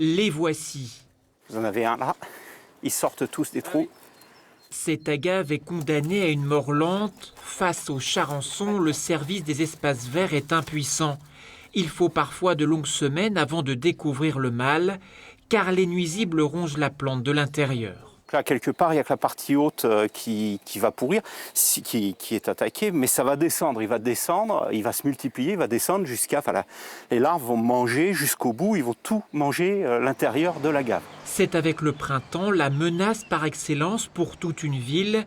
Les voici. Vous en avez un là, ils sortent tous des trous. Cet agave est condamné à une mort lente. Face aux charançons, le service des espaces verts est impuissant. Il faut parfois de longues semaines avant de découvrir le mal, car les nuisibles rongent la plante de l'intérieur. Là, quelque part, il n'y a que la partie haute qui va pourrir, qui est attaquée, mais ça va descendre, il va se multiplier, il va descendre jusqu'à... Enfin, les larves vont manger jusqu'au bout, ils vont tout manger l'intérieur de l'agave. C'est avec le printemps la menace par excellence pour toute une ville,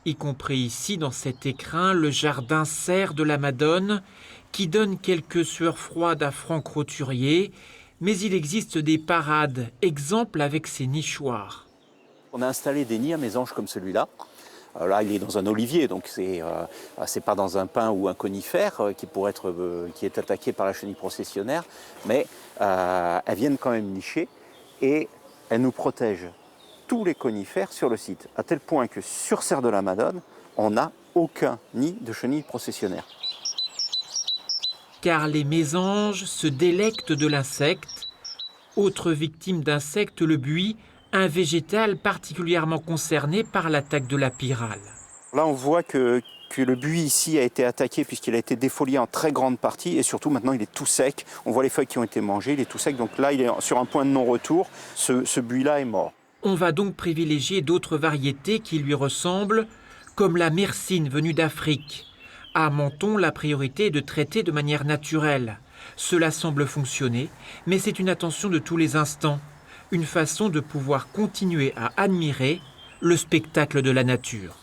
y compris ici dans cet écrin, le jardin serre de la Madone, qui donne quelques sueurs froides à Franck Roturier, mais il existe des parades, exemple avec ses nichoirs. On a installé des nids à mésanges comme celui-là. Là, il est dans un olivier, donc c'est pas dans un pin ou un conifère qui est attaqué par la chenille processionnaire, mais elles viennent quand même nicher et elles nous protègent tous les conifères sur le site, à tel point que sur Serre de la Madone, on n'a aucun nid de chenille processionnaire. Car les mésanges se délectent de l'insecte. Autre victime d'insectes, le buis, un végétal particulièrement concerné par l'attaque de la pyrale. Là, on voit que le buis ici a été attaqué puisqu'il a été défolié en très grande partie et surtout maintenant il est tout sec. On voit les feuilles qui ont été mangées, il est tout sec, donc là il est sur un point de non-retour. Ce buis-là est mort. On va donc privilégier d'autres variétés qui lui ressemblent, comme la myrcine venue d'Afrique. À Menton, la priorité est de traiter de manière naturelle. Cela semble fonctionner, mais c'est une attention de tous les instants. Une façon de pouvoir continuer à admirer le spectacle de la nature.